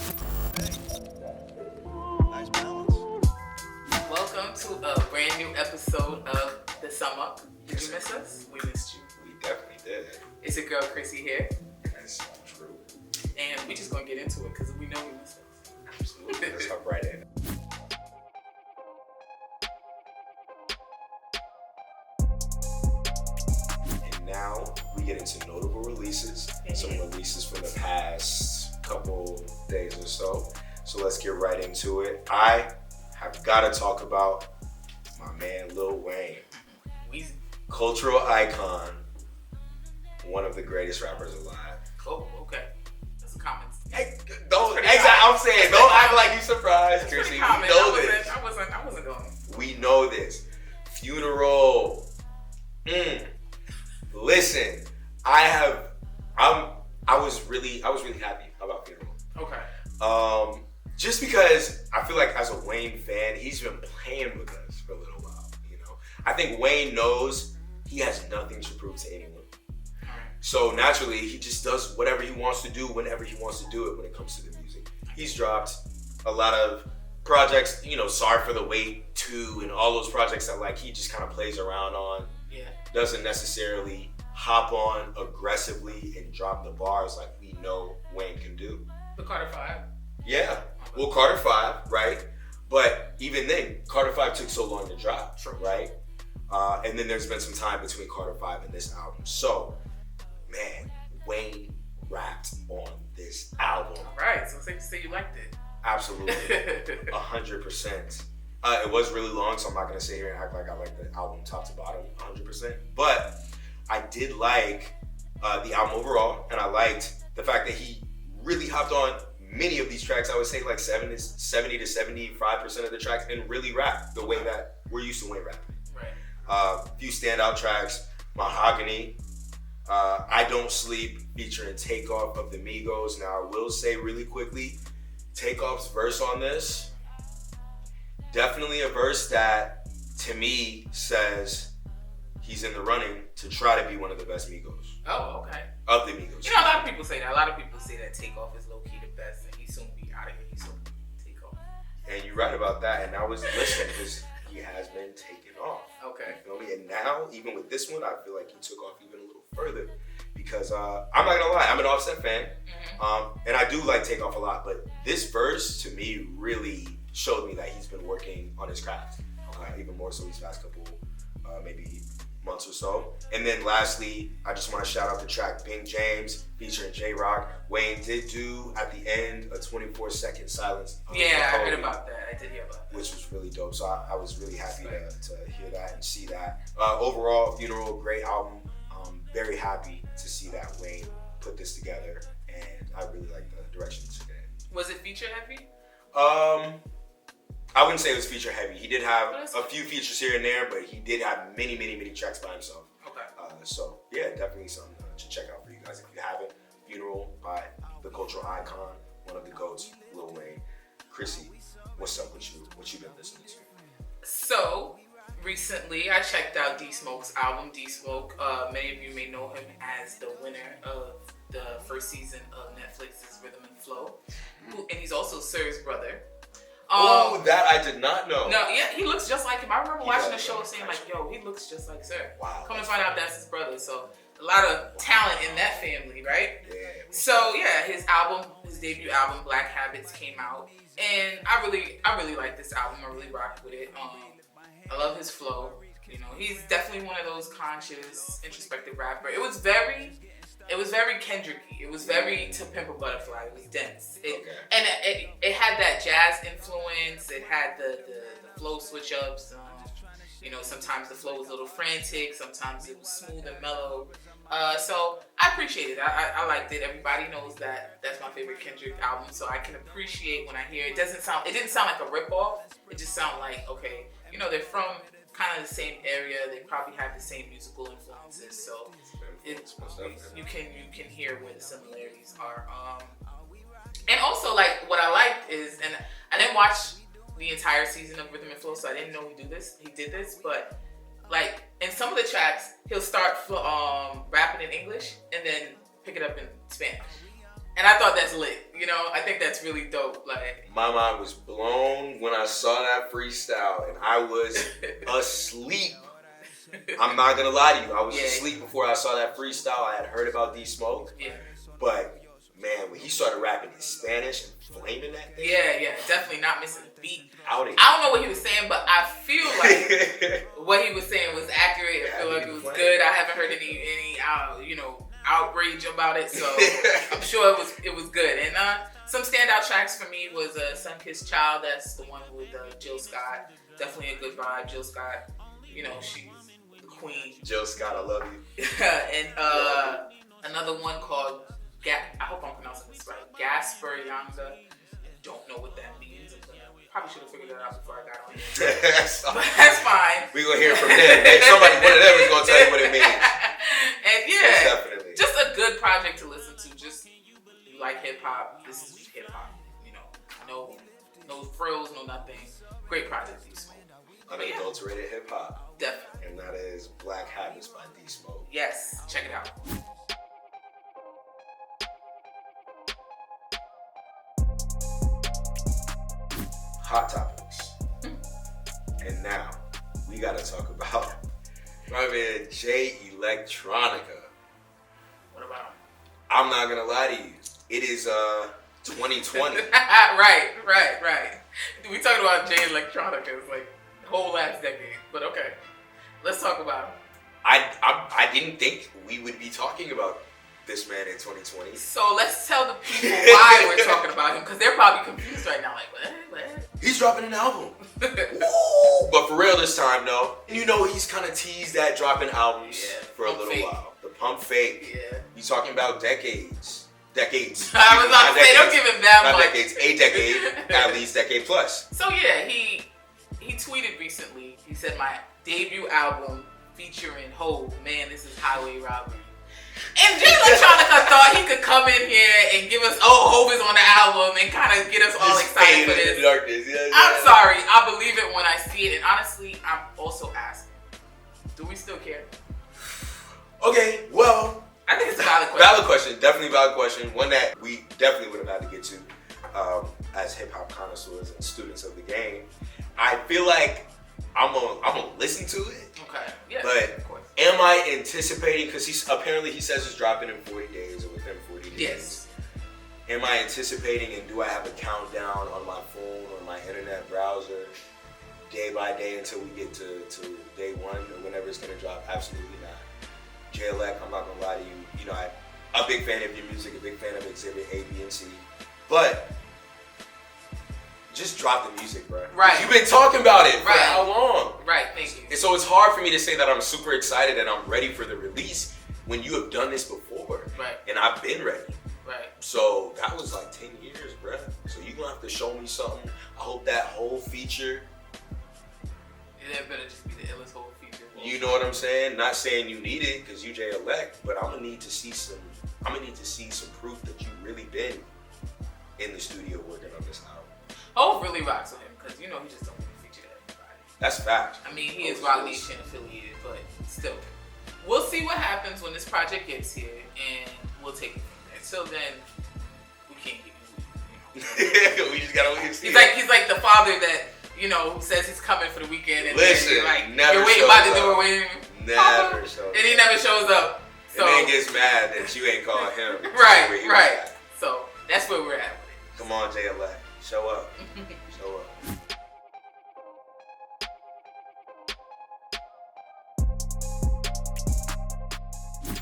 Nice balance. Welcome to a brand new episode of The Sum Up. Did you miss us? We missed you. We definitely did. It's your girl Chrissy here, That's true. and we just gonna get into it because we know you missed us. Absolutely. Let's hop right in. And now we get into notable releases. Some releases from the past couple days or so. So let's get right into it. I have got to talk about my man Lil Wayne. Weezy. Cultural icon. One of the greatest rappers alive. Oh, okay. That's a comment. Hey, don't. Pretty Exactly. common. I'm saying, don't act like you surprised, That's Chrissy. pretty We common. know this. I wasn't going. We know this. Funeral. Listen, I was really happy about Funeral. Okay. Just because I feel like as a Wayne fan, he's been playing with us for a little while. You know, I think Wayne knows he has nothing to prove to anyone. So naturally, he just does whatever he wants to do whenever he wants to do it when it comes to the music. He's dropped a lot of projects, you know, Sorry for the Wait 2 and all those projects that like he just kind of plays around on. Yeah. Doesn't necessarily hop on aggressively and drop the bars like we know Wayne can do. The Carter 5. Yeah. Well, Carter 5, right? But even then, Carter 5 took so long to drop, True. right? And then there's been some time between Carter 5 and this album. So, man, Wayne rapped on this album. All right. So safe to say you liked it. Absolutely. 100%. It was really long, so I'm not going to sit here and act like I like the album top to bottom 100%. But I did like the album overall, and I liked the fact that he really hopped on many of these tracks. I would say like 70 to 75% of the tracks and really rap the way that we're used to Wayne rapping. Right. Few standout tracks, Mahogany, I Don't Sleep featuring Takeoff of the Migos. Now I will say really quickly, Takeoff's verse on this, definitely a verse that to me says he's in the running to try to be one of the best Migos. Oh, okay. Of the Migos. You know, a lot of people say that. A lot of people say that Takeoff is low-key the best, and he soon be out of here. He soon be Takeoff. And you're right about that, and I was listening because he has been taken off. Okay. You feel me? And now, even with this one, I feel like he took off even a little further because I'm not gonna lie, I'm an Offset fan, and I do like Takeoff a lot, but this verse to me really showed me that he's been working on his craft, even more so these past couple, maybe months or so. And then lastly, I just want to shout out the track Bing James featuring J-Rock. Wayne did do at the end a 24-second silence. Yeah, I heard about that. I did hear about that. Which was really dope. So I was really happy to hear that and see that. Overall, Funeral, great album. Very happy to see that Wayne put this together, and I really like the direction he took it in. Was it feature heavy? I wouldn't say it was feature heavy. He did have a few features here and there, but he did have many tracks by himself. Okay. So yeah, definitely something to check out for you guys if you haven't. Funeral by the cultural icon, one of the GOATs, Lil Wayne. Chrissy, what's up with you? What you been listening to? So, recently I checked out D-Smoke's album. D-Smoke, many of you may know him as the winner of the first season of Netflix's Rhythm and Flow. And he's also Sir's brother. That I did not know. No, yeah, he looks just like him. I remember watching the show saying like, yo, he looks just like Sir. Wow. Come to find out that's his brother. So, a lot of talent in that family, right? Yeah. So yeah, his debut album, Black Habits, came out, and I really like this album. I really rocked with it. I love his flow. You know, he's definitely one of those conscious, introspective rapper. It was very Kendricky. It was very To Pimp a Butterfly. It was dense. And it had that jazz influence. It had the flow switch ups. You know, sometimes the flow was a little frantic. Sometimes it was smooth and mellow. So I appreciate it. I liked it. Everybody knows that that's my favorite Kendrick album. So I can appreciate when I hear it. It didn't sound like a ripoff. It just sounded like, okay, you know, they're from kind of the same area. They probably have the same musical influences. So you can hear where the similarities are. And also, like, what I liked is, and I didn't watch the entire season of Rhythm and Flow, so I didn't know he did this, but like in some of the tracks, he'll start rapping in English and then pick it up in Spanish. And I thought that's lit. You know, I think that's really dope. Like, my mind was blown when I saw that freestyle, and I was asleep. I'm not gonna lie to you. I was asleep before I saw that freestyle. I had heard about D Smoke. Yeah. But man, when he started rapping in Spanish and flaming that thing. Yeah, definitely not missing a beat. I don't know what he was saying, but I feel like what he was saying was accurate. I feel like it was good. I haven't heard any outrage about it, so I'm sure it was good. And some standout tracks for me was Sunkissed Child. That's the one with Jill Scott. Definitely a good vibe. Jill Scott, you know, she's the queen. Jill Scott, I love you. And another one called I hope I'm pronouncing this right. Gasper Yanga. Don't know what that means. Probably should have figured that out before I got on here. But that's fine. We're going to hear from them. Somebody, one of them is going to tell you what it means. And definitely. Just a good project to listen to. Just, you like hip hop, this is hip hop. You know, no frills, no nothing. Great project, D Smoke. Unadulterated hip hop. Definitely. And that is Black Habits by D Smoke. Yes, check it out. Hot topics. And now we gotta talk about my man Jay Electronica. What about him? I'm not gonna lie to you. It is 2020. Right. We talking about Jay Electronica. It's like the whole last decade. But okay. Let's talk about him. I didn't think we would be talking about this man in 2020. So let's tell the people why we're talking about him, because they're probably confused right now. Like, what? He's dropping an album. Woo! But for real this time, though. And you know he's kind of teased that dropping albums for a little while. The Pump Fake. Yeah. He's talking about decades. I was about to say, don't give him that not much. Decades, a decade, at least decade plus. So yeah, he tweeted recently. He said, my debut album featuring Hov, man, this is highway robbery. And Jay Electronica thought he could come in here and give us, Hov is on the album, and kind of get us all excited for this. I'm sorry, I believe it when I see it, and honestly, I'm also asking, do we still care? Okay, well, I think it's a valid question. Valid question, definitely valid question. One that we definitely would have had to get to as hip hop connoisseurs and students of the game. I feel like I'm gonna listen to it. Okay. Yeah. But of course. Am I anticipating? Because he says it's dropping in 40 days or within 40 days. Yes. Am I anticipating, and do I have a countdown on my phone or my internet browser, day by day until we get to day one or whenever it's gonna drop? Absolutely not. Jay Elect, I'm not gonna lie to you. You know, I'm a big fan of your music, a big fan of Exhibit A, B, and C, but just drop the music, bro. Right. You've been talking about it for how long? Right, thank you. And so it's hard for me to say that I'm super excited and I'm ready for the release when you have done this before. Right. And I've been ready. Right. So that was like 10 years, bro. So you're gonna have to show me something. I hope that whole feature. It better just be the illest whole feature. You know what I'm saying? Not saying you need it because you Jay Elect, but I'm gonna need to see some proof that you really been in the studio working on this album. Hov really rocks with him because you know he just don't really feature everybody. That's fact. I mean, he is Roc Nation affiliated, but still. We'll see what happens when this project gets here, and we'll take it from there. Until then, we can't get you. We just gotta wait and see. He's like the father that, you know, says he's coming for the weekend, and listen, then like never you're waiting shows by the up. door waiting. Never shows up. And he never shows up. So and then gets mad that you ain't calling him. Right. So that's where we're at with it. Come on, Jay Elect. Show up. Show up.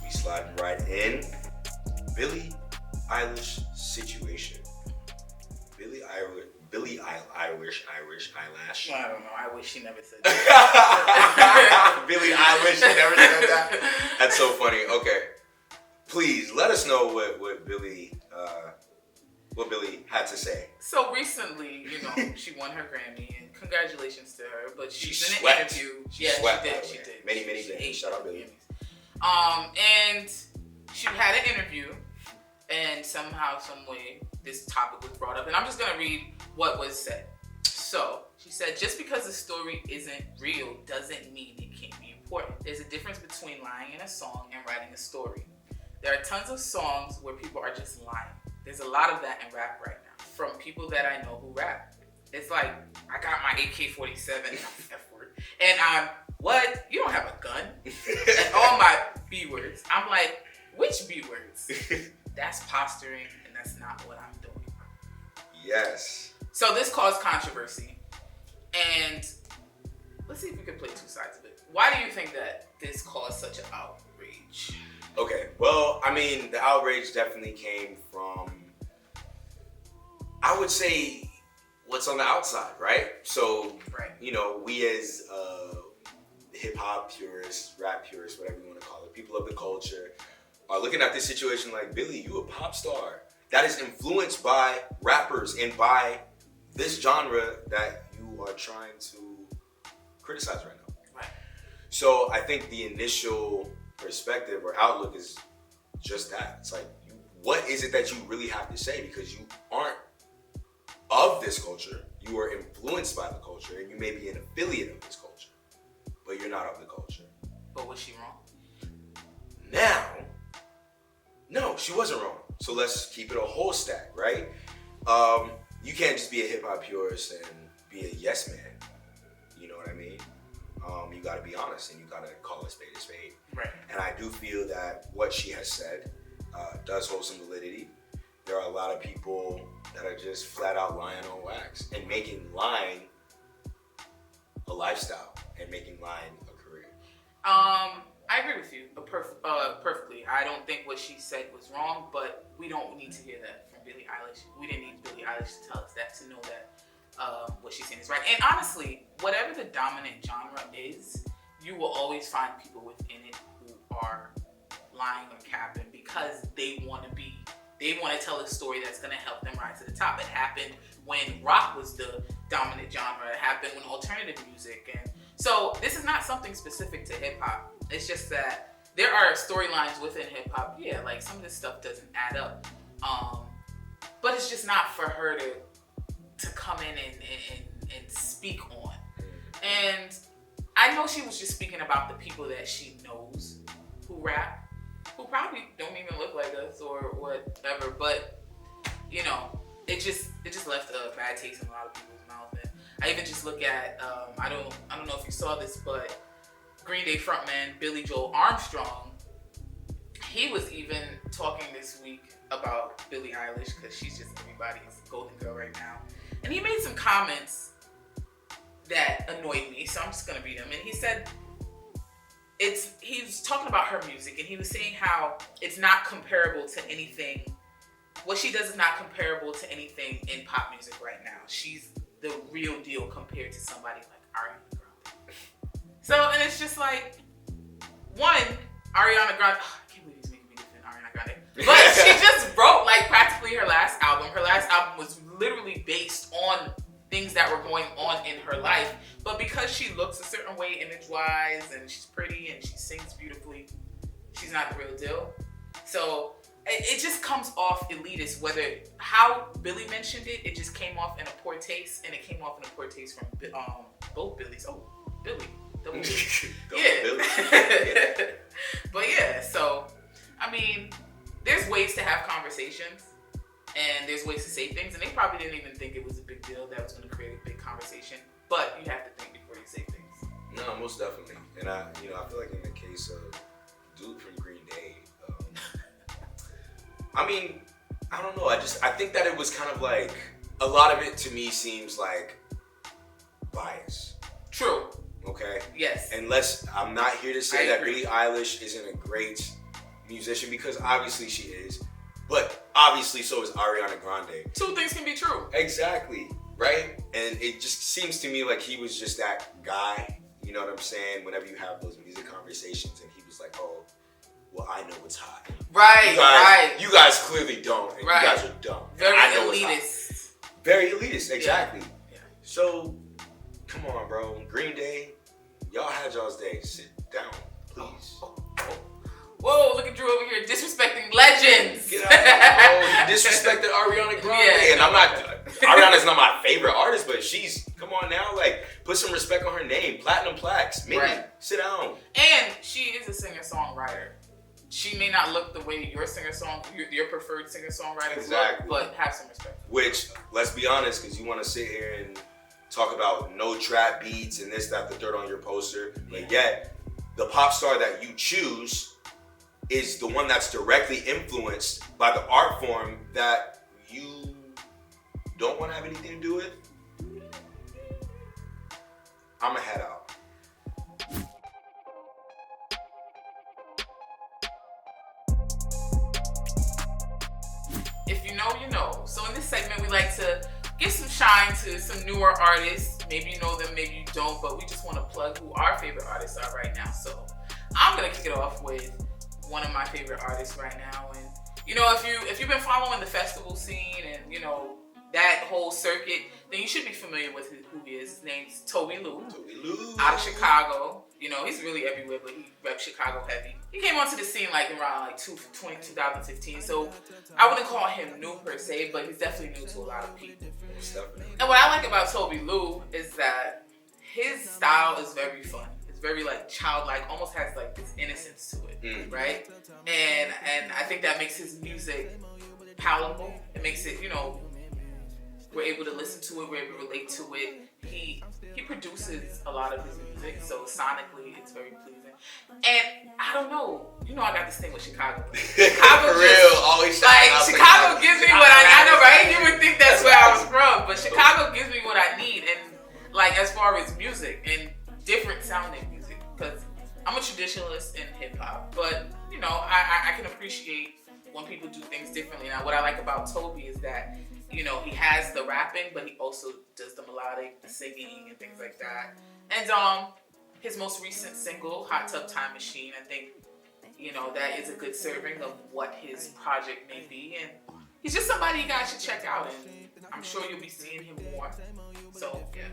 We sliding right in. Billie Eilish situation. Billie Eilish eyelash. I don't know. I wish she never said that. Billie Eilish never said that. That's so funny. Okay. Please let us know what Billie had to say. So recently, you know, she won her Grammy, and congratulations to her. But she's in an swept. interview. She She swept, did. Many Grammys. Shout out Billie. And she had an interview, and somehow, some way, this topic was brought up. And I'm just gonna read what was said. So she said, just because the story isn't real doesn't mean it can't be important. There's a difference between lying in a song and writing a story. There are tons of songs where people are just lying. There's a lot of that in rap right now from people that I know who rap. It's like, I got my AK-47 and I'm, what? You don't have a gun? And all my B words. I'm like, which B words? That's posturing, and that's not what I'm doing. Yes. So this caused controversy, and let's see if we can play two sides of it. Why do you think that this caused such an outrage? Okay, well, I mean, the outrage definitely came from, I would say, what's on the outside, right? So, you know, we as hip-hop purists, rap purists, whatever you want to call it, people of the culture, are looking at this situation like, Billie, you a pop star that is influenced by rappers and by this genre that you are trying to criticize right now. Right. So I think the initial perspective or outlook is just that. It's like, what is it that you really have to say? Because you aren't of this culture, you are influenced by the culture, and you may be an affiliate of this culture, but you're not of the culture. But was she wrong? Now, no, she wasn't wrong. So let's keep it a whole stack, right? You can't just be a hip hop purist and be a yes man. You know what I mean? You gotta be honest and you gotta call a spade a spade. Right. And I do feel that what she has said does hold some validity. There are a lot of people that are just flat out lying on wax and making lying a lifestyle and making lying a career. I agree with you perfectly. I don't think what she said was wrong, but we don't need to hear that from Billie Eilish. We didn't need Billie Eilish to tell us that, to know that what she's saying is right. And honestly, whatever the dominant genre is, you will always find people within it who are lying or capping because they want to tell a story that's going to help them rise to the top. It happened when rock was the dominant genre. It happened when alternative music. And so this is not something specific to hip hop. It's just that there are storylines within hip hop. Yeah, like some of this stuff doesn't add up. But it's just not for her to come in and speak on. And I know she was just speaking about the people that she knows who rap, who probably don't even look like us or whatever, but you know, it just left a bad taste in a lot of people's mouth. And I even just look at I don't know if you saw this, but Green Day frontman Billy Joel Armstrong, he was even talking this week about Billie Eilish because she's just everybody's golden girl right now, and he made some comments that annoyed me, so I'm just gonna read them. And he said he was talking about her music, and he was saying how it's not comparable to anything. What she does is not comparable to anything in pop music right now. She's the real deal compared to somebody like Ariana Grande. So, and it's just like, one, Ariana Grande, I can't believe he's making me defend Ariana Grande. But she just wrote like practically her last album. Her last album was literally based on things that were going on in her life. But because she looks a certain way image-wise and she's pretty and she sings beautifully, she's not the real deal. So it just comes off elitist, whether how Billie mentioned it, it just came off in a poor taste, and it came off in a poor taste from both Billies. Oh, Billie. Double Billie. Yeah. Billie. But yeah, so, I mean, there's ways to have conversations, and there's ways to say things, and they probably didn't even think it was a big deal that was going to create a big conversation, but you have to think before you say things. No, most definitely. And I feel like in the case of dude from Green Day, I mean, I don't know. I think that it was kind of like, a lot of it to me seems like bias. True. Okay? Yes. And I'm not here to say I that agree. Billie Eilish isn't a great musician, because obviously she is. But obviously so is Ariana Grande. Two things can be true. Exactly. Right? And it just seems to me like he was just that guy. You know what I'm saying? Whenever you have those music conversations, and he was like, oh, well, I know what's hot. Right, You guys clearly don't, and right. you guys are dumb. Very I know what's hot. elitist. Very elitist, exactly. Yeah. So, come on, bro. Green Day, y'all had y'all's day. Sit down, please. Whoa, look at Drew over here disrespecting legends. Get out of here, bro. You disrespected Ariana Grande. Yeah, And I'm not, Ariana's not my favorite artist, but come on now, like, put some respect on her name. Platinum plaques. Maybe Right. sit down. And she is a singer-songwriter. she may not look the way your your preferred singer-songwriter Exactly. look, but have some respect. Which, let's be honest, because you want to sit here and talk about no trap beats and this, that, the third on your poster, but yet the pop star that you choose is the one that's directly influenced by the art form that you don't want to have anything to do with. I'ma head out. If you know, you know. So in this segment, we like to give some shine to some newer artists. Maybe you know them, maybe you don't, but we just want to plug who our favorite artists are right now. So I'm gonna kick it off with one of my favorite artists right now. And you know, if you've been following the festival scene and you know that whole circuit, then you should be familiar with who he is. His name's Toby Lou. Out of Chicago. You know, he's really everywhere, but he reps Chicago heavy. He came onto the scene like around like 2015, so I wouldn't call him new per se, but he's definitely new to a lot of people. And what I like about Toby Lou is that his style is very fun. It's very like childlike, almost has like this innocence to it, right? And I think that makes his music palatable. It makes it, you know, we're able to listen to it, we're able to relate to it. He produces a lot of his music, so sonically it's very pleasing. And I don't know, you know I got this thing with Chicago. Chicago For real, always like Chicago gives me what I know, right? You would think that's where I was from, but Chicago gives me what I need, and like as far as music and different sounding music, because I'm a traditionalist in hip hop, but you know I can appreciate when people do things differently. Now what I like about Toby is that, you know, he has the rapping, but he also does the melodic, the singing, and things like that. And his most recent single, Hot Tub Time Machine, I think, you know, that is a good serving of what his project may be. And he's just somebody you guys should check out, and I'm sure you'll be seeing him more. So, yeah.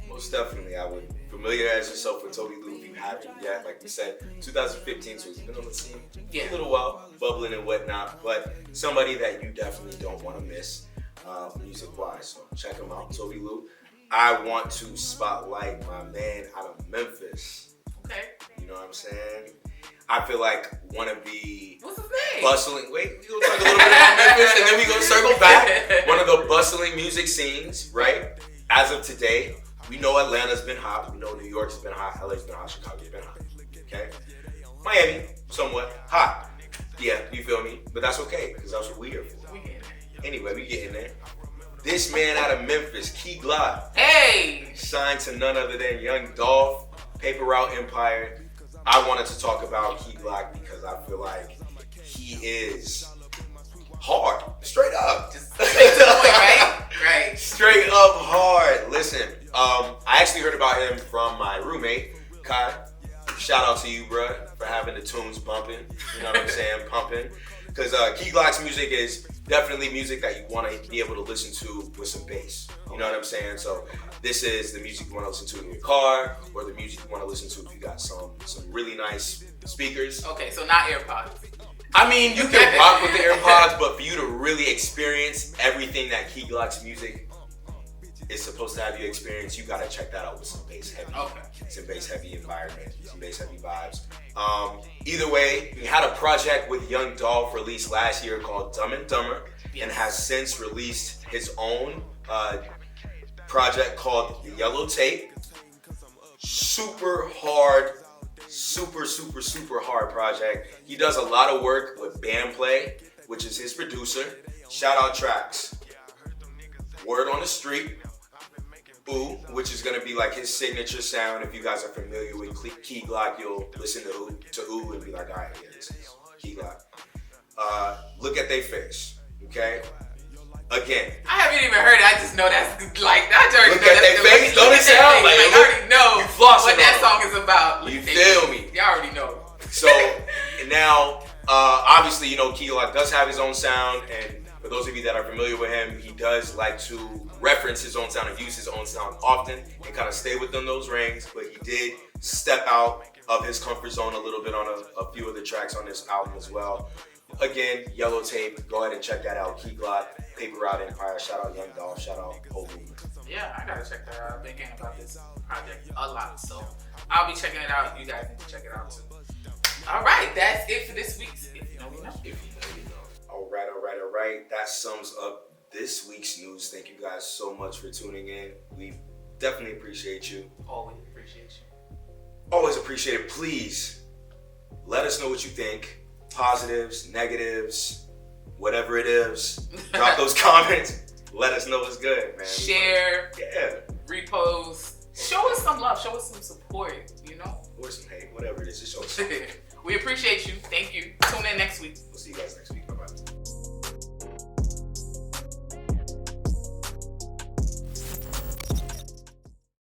Most definitely, I would familiarize yourself with Toby Lou if you haven't yet. Like we said, 2015, so he's been on the scene for a little while, bubbling and whatnot, but somebody that you definitely don't want to miss. Music-wise, so check him out, Toby Lou. I want to spotlight my man out of Memphis. Okay. You know what I'm saying? I feel like one of the What's his name? bustling. Wait, we gonna talk a little bit about Memphis, and then we gonna circle back. One of the bustling music scenes, right? As of today, we know Atlanta's been hot. We know New York's been hot. LA's been hot. Chicago's been hot. Okay. Miami, somewhat hot. Yeah, you feel me? But that's okay, because that's what we here for. Anyway, we get in there. This man out of Memphis, Key Glock. Hey! Signed to none other than Young Dolph, Paper Route Empire. I wanted to talk about Key Glock because I feel like he is hard. Straight up. Just straight to the point, right? Right. Straight up hard. Listen, I actually heard about him from my roommate, Kai. Shout out to you, bruh, for having the tunes bumping. You know what I'm saying? Pumping. Because Key Glock's music is definitely music that you want to be able to listen to with some bass. You know what I'm saying? So this is the music you want to listen to in your car, or the music you want to listen to if you got some really nice speakers. Okay, so not AirPods. I mean, you can rock with the AirPods, but for you to really experience everything that Key Glock's music is supposed to have you experience, you gotta check that out with some bass heavy. Okay. Some bass heavy environment, some bass heavy vibes. Either way, we had a project with Young Dolph released last year called Dumb and Dumber, and has since released his own project called The Yellow Tape. Super hard, super hard project. He does a lot of work with Bandplay, which is his producer. Shout out tracks. Word on the Street, Ooh, which is gonna be like his signature sound. If you guys are familiar with Key Glock, you'll listen to Ooh and be like, all right, yeah, this is Key Glock. Look at They Face, okay? Again. I haven't even heard it. I just know that's like, I already Look know at that's They Face. Don't it sound like I already know what that song is about. You feel me? Y'all already know. So now, obviously, you know, Key Glock does have his own sound, and for those of you that are familiar with him, he does like to reference his own sound and use his own sound often and kind of stay within those rings, but he did step out of his comfort zone a little bit on a few of the tracks on this album as well. Again, Yellow Tape, go ahead and check that out. Key Glock, Paper Route Empire, shout out Young Dolph, shout out Toby. Yeah, I gotta check that out. I've been hearing about this project a lot, so I'll be checking it out. You guys need to check it out too. All right, that's it for this week's If You Know, You Know. If you know, you know. All right. That sums up this week's news. Thank you guys so much for tuning in. We definitely appreciate you. Always appreciate you. Always appreciate it. Please let us know what you think. Positives, negatives, whatever it is. Drop those comments. Let us know what's good, man. Share. Yeah. Repost. Show us some love. Show us some support, you know? Or some hate, whatever it is. Just show us. We appreciate you. Thank you. Tune in next week. We'll see you guys.